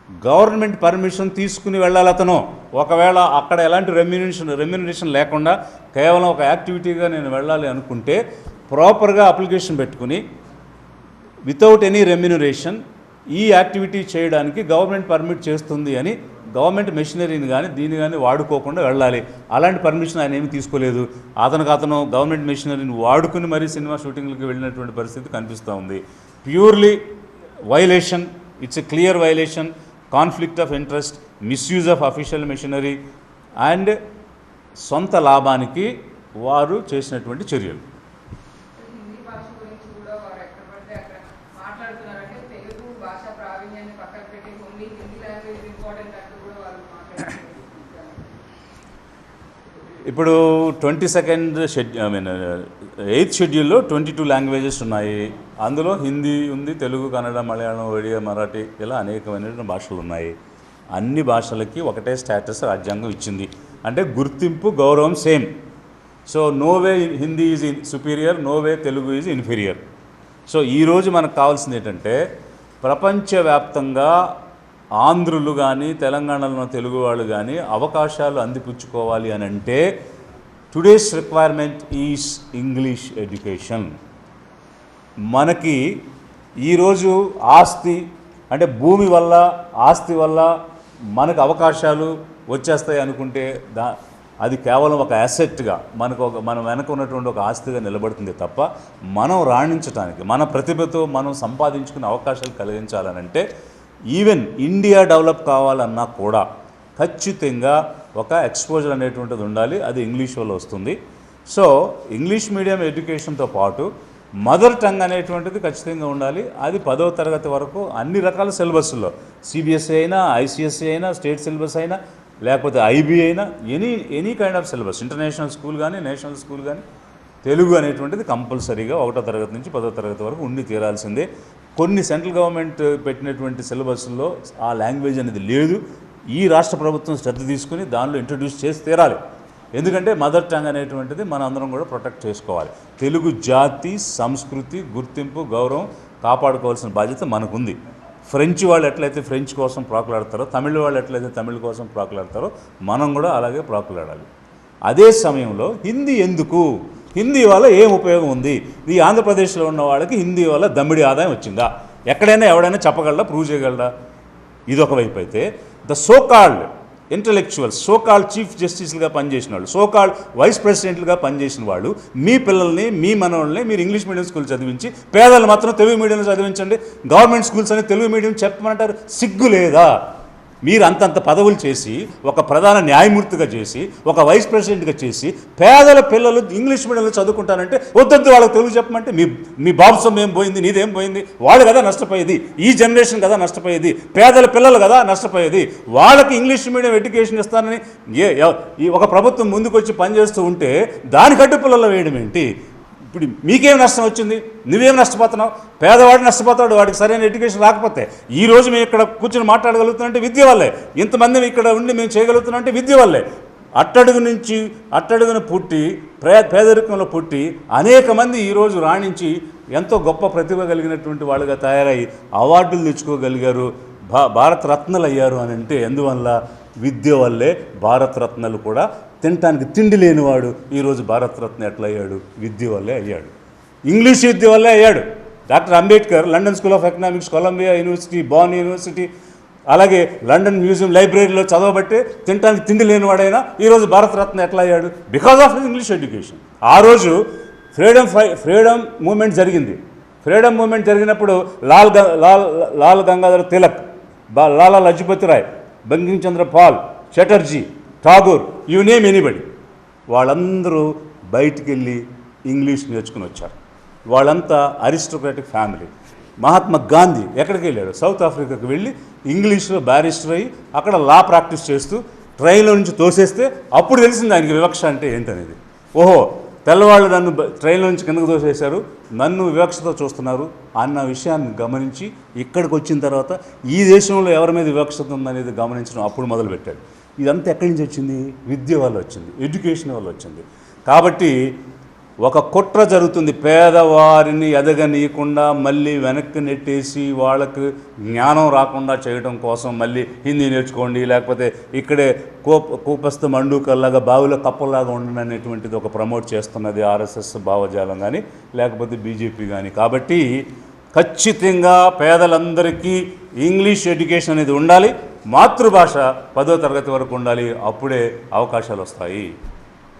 గవర్నమెంట్ పర్మిషన్ తీసుకుని వెళ్ళాలి అతను. ఒకవేళ అక్కడ ఎలాంటి రెమ్యూనరేషన్ లేకుండా కేవలం ఒక యాక్టివిటీగా నేను వెళ్ళాలి అనుకుంటే ప్రాపర్గా అప్లికేషన్ పెట్టుకుని వితౌట్ ఎనీ రెమ్యూనరేషన్ ఈ యాక్టివిటీ చేయడానికి గవర్నమెంట్ పర్మిట్ చేస్తుంది అని గవర్నమెంట్ మెషినరీని కానీ దీన్ని కానీ వాడుకోకుండా వెళ్ళాలి. అలాంటి పర్మిషన్ ఆయన ఏమీ తీసుకోలేదు. అతను గవర్నమెంట్ మెషినరీని వాడుకుని మరీ సినిమా షూటింగ్లకి వెళ్ళినటువంటి పరిస్థితి కనిపిస్తూ ఉంది. Purely violation, it's a clear violation, conflict of interest, misuse of official machinery and సొంత లాభానికి వారు చేసినటువంటి చర్యలు. హిందీ భాష గురించి కూడా వారు ఎక్కడ పడితే అక్కడ మాట్లాడుతున్నారంటే తెలుగు భాష ప్రావీణ్యాన్ని పక్కన పెట్టి ఓన్లీ హిందీ లాంగ్వేజ్ ఇంపార్టెంట్ అంటూ కూడా వాళ్ళు మాట్లాడుతున్నారు. ఇప్పుడు 22nd షెడ్యూల్ ఎయిత్ షెడ్యూల్లో 22 లాంగ్వేజెస్ ఉన్నాయి. అందులో హిందీ ఉంది, తెలుగు, కన్నడ, మలయాళం, ఒడియా, మరాఠీ ఇలా అనేకమైన భాషలు ఉన్నాయి. అన్ని భాషలకి ఒకటే స్టేటస్ రాజ్యాంగం ఇచ్చింది. అంటే గుర్తింపు, గౌరవం same. So no way Hindi is superior, no way Telugu is inferior. So ఈరోజు మనకు కావాల్సింది ఏంటంటే ప్రపంచవ్యాప్తంగా ఆంధ్రులు కానీ తెలంగాణలో తెలుగు వాళ్ళు కానీ అవకాశాలు అందిపుచ్చుకోవాలి అని అంటే today's requirement is English education. మనకి ఈరోజు ఆస్తి అంటే భూమి వల్ల, ఆస్తి వల్ల మనకు అవకాశాలు వచ్చేస్తాయి అనుకుంటే అది కేవలం ఒక అసెట్గా మనం వెనక ఉన్నటువంటి ఒక ఆస్తిగా నిలబడుతుంది తప్ప మనం రాణించడానికి, మన ప్రతిభతో మనం సంపాదించుకునే అవకాశాలు కలిగించాలనంటే ఈవెన్ ఇండియా డెవలప్ కావాలన్నా కూడా ఖచ్చితంగా ఒక ఎక్స్పోజర్ అనేటువంటిది ఉండాలి. అది ఇంగ్లీష్ వల్ల వస్తుంది. సో ఇంగ్లీష్ మీడియం ఎడ్యుకేషన్తో పాటు మదర్ టంగ్ అనేటువంటిది ఖచ్చితంగా ఉండాలి. అది 10వ తరగతి వరకు అన్ని రకాల సిలబస్లో, సిబిఎస్ఈ అయినా, ఐసిఎస్ఈ అయినా, స్టేట్ సిలబస్ అయినా, లేకపోతే ఐబీ అయినా, any kind of syllabus, international school కానీ నేషనల్ స్కూల్ కానీ తెలుగు అనేటువంటిది కంపల్సరీగా 1వ తరగతి నుంచి 10వ తరగతి వరకు ఉండి తీరాల్సిందే. కొన్ని సెంట్రల్ గవర్నమెంట్ పెట్టినటువంటి సిలబస్లో ఆ లాంగ్వేజ్ అనేది లేదు. ఈ రాష్ట్ర ప్రభుత్వం శ్రద్ధ తీసుకుని దానిలో ఇంట్రడ్యూస్ చేసి తీరాలి. ఎందుకంటే మదర్ టంగ్ అనేటువంటిది మన అందరం కూడా ప్రొటెక్ట్ చేసుకోవాలి. తెలుగు జాతి, సంస్కృతి, గుర్తింపు, గౌరవం కాపాడుకోవాల్సిన బాధ్యత మనకుంది. ఫ్రెంచ్ వాళ్ళు ఎట్లయితే ఫ్రెంచ్ కోసం ప్రాకులాడతారో, తమిళ వాళ్ళు ఎట్లయితే తమిళ కోసం ప్రాకులాడతారో మనం కూడా అలాగే ప్రాకులాడాలి. అదే సమయంలో హిందీ ఎందుకు, హిందీ వల్ల ఏం ఉపయోగం ఉంది, ఈ ఆంధ్రప్రదేశ్లో ఉన్న వాళ్ళకి హిందీ వల్ల దమ్మిడి ఆదాయం వచ్చిందా, ఎక్కడైనా ఎవడైనా చెప్పగలరా, ప్రూవ్ చేయగలరా? ఇదొక వైపు అయితే the so called intellectuals, so called chief జస్టిస్లుగా పనిచేసిన వాళ్ళు, సోకాల్డ్ వైస్ ప్రెసిడెంట్లుగా పనిచేసిన వాళ్ళు మీ పిల్లల్ని, మీ మనవాళ్ళని మీరు ఇంగ్లీష్ మీడియం స్కూల్ చదివించి పేదలు మాత్రం తెలుగు మీడియంలో చదివించండి, గవర్నమెంట్ స్కూల్స్ అని తెలుగు మీడియం చెప్పమంటారు. సిగ్గు లేదా? మీరు అంతంత పదవులు చేసి, ఒక ప్రధాన న్యాయమూర్తిగా చేసి, ఒక వైస్ ప్రెసిడెంట్గా చేసి పేదల పిల్లలు ఇంగ్లీష్ మీడియంలో చదువుకుంటానంటే వద్దొద్దు వాళ్ళకి తెలుగు చెప్పమంటే మీ బాబుసం ఏం పోయింది, నీదేం పోయింది? వాళ్ళు కదా నష్టపోయేది, ఈ జనరేషన్ కదా నష్టపోయేది, పేదల పిల్లలు కదా నష్టపోయేది. వాళ్ళకి ఇంగ్లీష్ మీడియం ఎడ్యుకేషన్ ఇస్తానని ఈ ఒక ప్రభుత్వం ముందుకు వచ్చి పనిచేస్తూ ఉంటే దానికి అడ్డుపుల్లలో వేయడం ఏంటి? ఇప్పుడు మీకేం నష్టం వచ్చింది? నువ్వేం నష్టపోతున్నావు? పేదవాడు నష్టపోతాడు, వాడికి సరైన ఎడ్యుకేషన్ రాకపోతే. ఈరోజు మేము ఇక్కడ కూర్చొని మాట్లాడగలుగుతున్నామంటే విద్య వల్లే, ఇంతమంది ఇక్కడ ఉండి మేము చేయగలుగుతున్నామంటే విద్య వల్లే. అట్టడుగున పుట్టి పేదరికంలో పుట్టి అనేక మంది ఈరోజు రాణించి ఎంతో గొప్ప ప్రతిభ కలిగినటువంటి వాళ్ళుగా తయారై అవార్డులు తెచ్చుకోగలిగారు, భారతరత్నలు అయ్యారు అని అంటే ఎందువల్ల? విద్య వల్లే. భారతరత్నలు కూడా తినటానికి తిండి లేనివాడు ఈరోజు భారతరత్న ఎట్లా అయ్యాడు? విద్య వల్లే అయ్యాడు, ఇంగ్లీష్ విద్య వల్లే అయ్యాడు. Doctor Ambedkar London school of economics, Columbia university, Bonn university, అలాగే లండన్ మ్యూజియం లైబ్రరీలో చదవబట్టే తినటానికి తిండి లేనివాడైనా ఈరోజు భారతరత్న ఎట్లా అయ్యాడు? Because of English education. ఆ రోజు ఫ్రీడమ్ మూమెంట్ జరిగింది. ఫ్రీడమ్ మూమెంట్ జరిగినప్పుడు Lal Gangadhar Tilak, Lala Lajpati Rai, Bankim Chandra Pal, Chatterjee, Tagore, you name anybody, వాళ్ళందరూ బయటికి వెళ్ళి ఇంగ్లీష్ నేర్చుకుని వచ్చారు. వాళ్ళంతా అరిస్టోక్రాటిక్ ఫ్యామిలీ. మహాత్మా గాంధీ ఎక్కడికి వెళ్ళాడు? సౌత్ ఆఫ్రికాకి వెళ్ళి ఇంగ్లీష్లో బ్యారిస్టర్ అయ్యి అక్కడ లా ప్రాక్టీస్ చేస్తూ ట్రైన్లో నుంచి తోసేస్తే అప్పుడు తెలిసింది ఆయనకి వివక్ష అంటే ఏంటనేది. ఓహో, తెల్లవాళ్ళు నన్ను ట్రైన్లో నుంచి కిందకు తోసేశారు, నన్ను వివక్షతో చూస్తున్నారు అన్న విషయాన్ని గమనించి ఇక్కడికి వచ్చిన తర్వాత ఈ దేశంలో ఎవరి మీద వివక్షత ఉందనేది గమనించడం అప్పుడు మొదలుపెట్టాడు. ఇదంతా ఎక్కడి నుంచి వచ్చింది? విద్య వల్ల వచ్చింది, ఎడ్యుకేషన్ వల్ల వచ్చింది. కాబట్టి ఒక కుట్ర జరుగుతుంది, పేదవారిని ఎదగనీయకుండా మళ్ళీ వెనక్కి నెట్టేసి వాళ్ళకు జ్ఞానం రాకుండా చేయడం కోసం మళ్ళీ హిందీ నేర్చుకోండి, లేకపోతే ఇక్కడే కూపస్థ మండూకల్లాగా బావిలో కప్పల్లాగా ఉండండి అనేటువంటిది ఒక ప్రమోట్ చేస్తున్నది ఆర్ఎస్ఎస్ భావజాలం కానీ లేకపోతే బీజేపీ కానీ. కాబట్టి ఖచ్చితంగా పేదలందరికీ ఇంగ్లీష్ ఎడ్యుకేషన్ అనేది ఉండాలి, మాతృభాష 10వ తరగతి వరకు ఉండాలి, అప్పుడే అవకాశాలు వస్తాయి.